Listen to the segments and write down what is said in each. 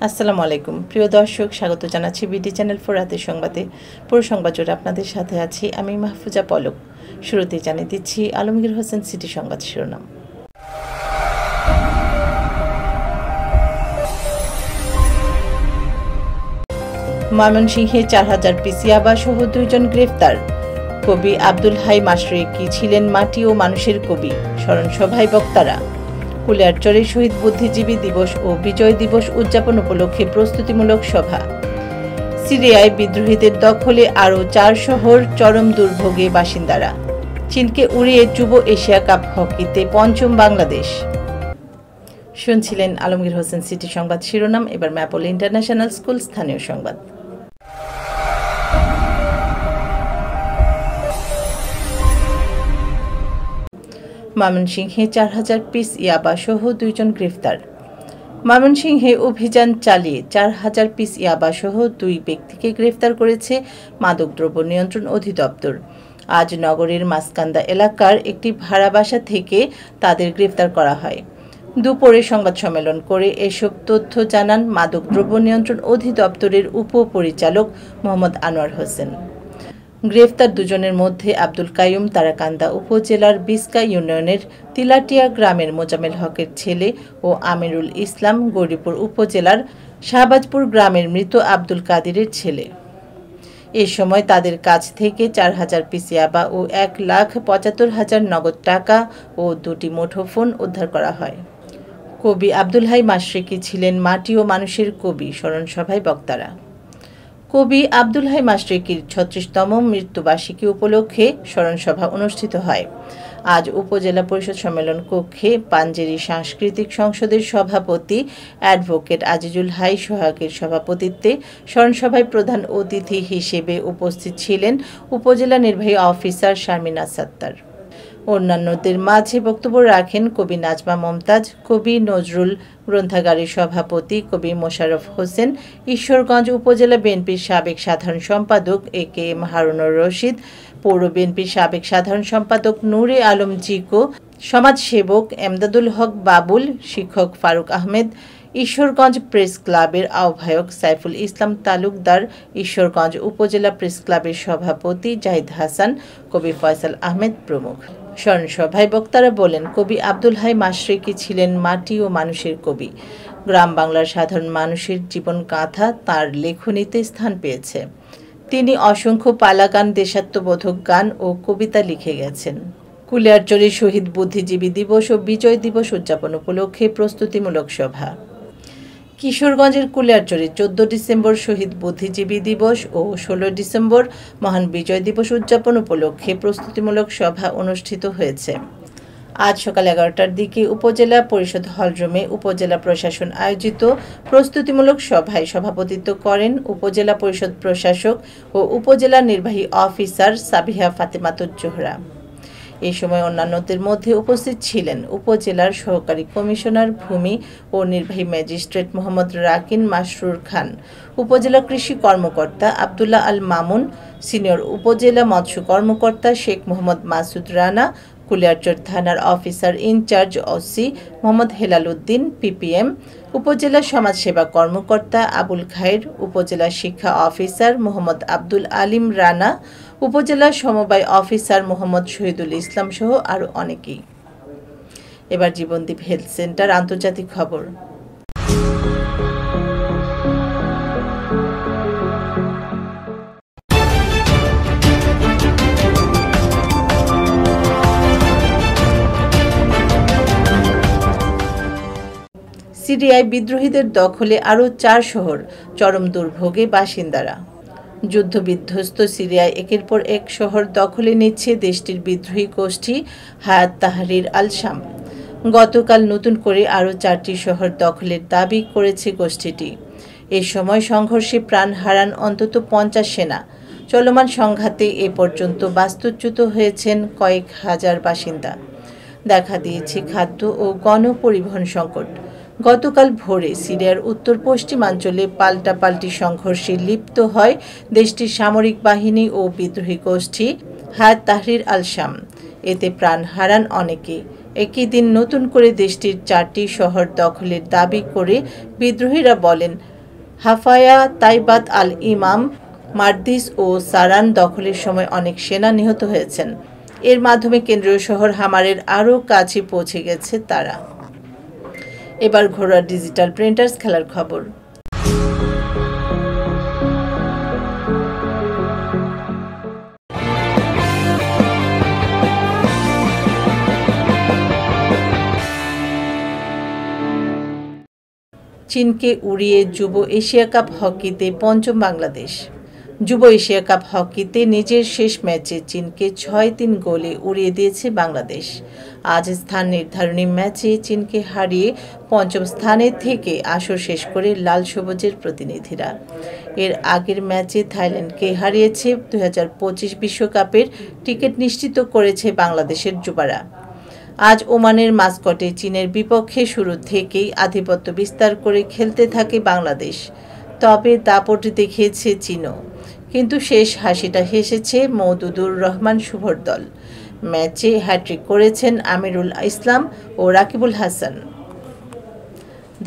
আসসালামু আলাইকুম প্রিয় দর্শক, স্বাগত জানাচ্ছি বিডি চ্যানেল 4 রাতের সংবাদে। পুরো সংবাদ জুড়ে আপনাদের সাথে আছি আমি মাহফুজা পলক। শুরুতেই জানিয়ে দিচ্ছি আলমগীর হোসেন সিটি সংবাদ শিরোনাম। ময়মনসিংহে 4000 পিস ইয়াবা সহ 2 জন গ্রেফতার। কবি আব্দুল হাই মাশরিকি ছিলেন মাটি ও মানুষের কবি, স্মরণ সভায় বক্তারা। কুলিয়ারচরে শহীদ বুদ্ধিজীবী দিবস ও বিজয় দিবস উদযাপন উপলক্ষে প্রস্তুতিমূলক সভা। সিরিয়ায় বিদ্রোহীদের দখলে আরও 4 শহর, চরম দুর্ভোগে বাসিন্দারা। চীনকে উড়িয়ে যুব এশিয়া কাপ হকিতে পঞ্চম বাংলাদেশ। শুনছিলেন আলমগীর হোসেন সিটি সংবাদ শিরোনাম। এবার ম্যাপল ইন্টারন্যাশনাল স্কুল স্থানীয় সংবাদ। ময়মনসিংহে 4000 পিস ইয়াবা সহ 2 জন গ্রেফতার। ময়মনসিংহে অভিযান চালিয়ে 4000 পিস ইয়াবা সহ 2 ব্যক্তিকে গ্রেফতার করেছে মাদকদ্রব্য নিয়ন্ত্রণ অধিদপ্তর। আজ নগরীর মাসকান্দা এলাকার একটি ভাড়া বাসা থেকে তাদের গ্রেফতার করা হয়। দুপুরে সংবাদ সম্মেলন করে এসব তথ্য জানান মাদকদ্রব্য নিয়ন্ত্রণ অধিদপ্তরের উপপরিচালক মোহাম্মদ আনোয়ার হোসেন। গ্রেফতার দুজনের মধ্যে আব্দুল কাইয়ুম তারাকান্দা উপজেলার বিসকা ইউনিয়নের তিলাটিয়া গ্রামের মোজামেল হকের ছেলে ও আমিরুল ইসলাম গৌরীপুর উপজেলার শাহবাজপুর গ্রামের মৃত আব্দুল কাদিরের ছেলে। এ সময় তাদের কাছ থেকে 4000 পিস ইয়াবা ও 1,75,000 নগদ টাকা ও 2টি মুঠোফোন উদ্ধার করা হয়। কবি আব্দুল হাই মাশরিকি ছিলেন মাটি ও মানুষের কবি, স্মরণ সভায় বক্তারা। কবি আব্দুল হাই মাশরিকির 36তম মৃত্যুবার্ষিকী উপলক্ষে স্মরণসভা অনুষ্ঠিত হয়। আজ উপজেলা পরিষদ সম্মেলন কক্ষে পাঞ্জেরি সাংস্কৃতিক সংসদের সভাপতি অ্যাডভোকেট আজিজুল হাই সোহাগের সভাপতিত্বে স্মরণসভায় প্রধান অতিথি হিসেবে উপস্থিত ছিলেন উপজেলা নির্বাহী অফিসার শারমিনা সাত্তার। অন্যান্যদের মাঝে বক্তব্য রাখেন কবি নাজমা মমতাজ, কবি নজরুল গ্রন্থাগারের সভাপতি কবি মোশাররফ হোসেন, ঈশ্বরগঞ্জ উপজেলা বিএনপির সাবেক সাধারণ সম্পাদক এ.কে.এম হারুনুর রশিদ, পৌর বিএনপির সাবেক সাধারণ সম্পাদক নূরে আলম জিকো, সমাজসেবক এমদাদুল হক বাবুল, শিক্ষক ফারুক আহমেদ, ঈশ্বরগঞ্জ প্রেস ক্লাবের আহ্বায়ক সাইফুল ইসলাম তালুকদার, ঈশ্বরগঞ্জ উপজেলা প্রেস ক্লাবের সভাপতি জাহিদ হাসান, কবি ফয়সাল আহমেদ প্রমুখ। স্মরণসভায় বক্তারা বলেন, কবি আব্দুল হাই মাশরিকি ছিলেন মাটি ও মানুষের কবি। গ্রাম বাংলার সাধারণ মানুষের জীবন গাথা তাঁর লেখনীতে স্থান পেয়েছে। তিনি অসংখ্য পালা গান, দেশাত্মবোধক গান ও কবিতা লিখে গেছেন। কুলিয়ারচরে শহীদ বুদ্ধিজীবী দিবস ও বিজয় দিবস উদযাপন উপলক্ষে প্রস্তুতিমূলক সভা। কিশোরগঞ্জের কুলিয়ারচরে 14 ডিসেম্বর শহীদ বুদ্ধিজীবী দিবস ও 16 ডিসেম্বর মহান বিজয় দিবস উদযাপন উপলক্ষে প্রস্তুতিমূলক সভা অনুষ্ঠিত হয়েছে। আজ সকাল 11টার দিকে উপজেলা পরিষদ হলরুমে উপজেলা প্রশাসন আয়োজিত প্রস্তুতিমূলক সভায় সভাপতিত্ব করেন উপজেলা পরিষদ প্রশাসক ও উপজেলা নির্বাহী অফিসার সাবিহা ফাতেমাতুজ জোহরা। এই সময় অন্যান্যদের মধ্যে উপস্থিত ছিলেন উপজেলার সহকারী কমিশনার ভূমি ও নির্বাহী ম্যাজিস্ট্রেট মোহাম্মদ রাকিন মাসরুর খান, উপজেলা কৃষি কর্মকর্তা আব্দুল্লাহ আল মামুন, সিনিয়র উপজেলা মৎস্য কর্মকর্তা শেখ মোহাম্মদ মাসুদ রানা, কুলিয়ারচর থানার officer incharge OC Mohammad Helal Uddin PPM, upazila সমাজসেবা কর্মকর্তা আবুল খায়ের, উপজেলা শিক্ষা অফিসার মোহাম্মদ আব্দুল আলিম রানা, উপজেলা সমবায় অফিসার মোহাম্মদ শহীদুল ইসলাম সহ আরও অনেকেই। এবার জীবনদীপ হেলথ সেন্টার আন্তর্জাতিক খবর। সিরিয়ায় বিদ্রোহীদের দখলে আরও 4 শহর, চরম দুর্ভোগে বাসিন্দারা। যুদ্ধবিধ্বস্ত সিরিয়ায় একের পর এক শহর দখলে নিচ্ছে দেশটির বিদ্রোহী গোষ্ঠী হায়াত তাহরির আল শাম। গতকাল নতুন করে আরও 4টি শহর দখলের দাবি করেছে গোষ্ঠীটি। এ সময় সংঘর্ষে প্রাণ হারান অন্তত 50 সেনা। চলমান সংঘাতে এ পর্যন্ত বাস্তুচ্যুত হয়েছেন কয়েক হাজার বাসিন্দা। দেখা দিয়েছে খাদ্য ও গণপরিবহন সংকট। গতকাল ভোরে সিরিয়ার উত্তর পশ্চিমাঞ্চলে পাল্টাপাল্টি সংঘর্ষে লিপ্ত হয় দেশটির সামরিক বাহিনী ও বিদ্রোহী গোষ্ঠী হায়াত তাহরির আল শাম। এতে প্রাণ হারান অনেকে। একই দিন নতুন করে দেশটির 4টি শহর দখলের দাবি করে বিদ্রোহীরা বলেন হাফায়া তাইবাত আল ইমাম মারদিস ও সারান দখলের সময় অনেক সেনা নিহত হয়েছেন। এর মাধ্যমে কেন্দ্রীয় শহর হামারের আরও কাছে পৌঁছে গেছে তারা। এবার ঘোড়া ডিজিটাল প্রিন্টার্স খেলার খবর। চীনকে উড়িয়ে যুব এশিয়া কাপ হকিতে পঞ্চম বাংলাদেশ। যুব এশিয়া কাপ হকিতে নিজের শেষ ম্যাচে চীনকে 6-3 গোলে উড়িয়ে দিয়েছে বাংলাদেশ। আজ স্থান নির্ধারণী ম্যাচে চীনকে হারিয়ে পঞ্চম স্থানে থেকে আসর শেষ করে লাল সবুজের প্রতিনিধিরা। এর আগের ম্যাচে থাইল্যান্ডকে হারিয়েছে 2025 বিশ্বকাপের টিকিট নিশ্চিত করেছে বাংলাদেশের যুবারা। আজ ওমানের মাস্কটে চীনের বিপক্ষে শুরু থেকেই আধিপত্য বিস্তার করে খেলতে থাকে বাংলাদেশ। তবে দাপট দেখিয়েছে চীনও, কিন্তু শেষ হাসিটা হেসেছে মওদুদুর রহমান শুভর দল। ম্যাচে হ্যাট্রিক করেছেন আমিরুল ইসলাম ও রাকিবুল হাসান।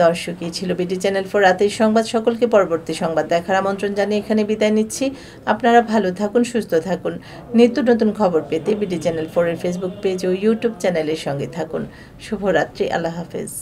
দর্শক, এই ছিল বিডি চ্যানেল 4 রাতের সংবাদ। সকলকে পরবর্তী সংবাদ দেখার আমন্ত্রণ জানিয়ে এখানে বিদায় নিচ্ছি। আপনারা ভালো থাকুন, সুস্থ থাকুন। নিত্য নতুন খবর পেতে বিডি চ্যানেল 4 এর ফেসবুক পেজ ও ইউটিউব চ্যানেলের সঙ্গে থাকুন। শুভরাত্রি। আল্লাহ হাফেজ।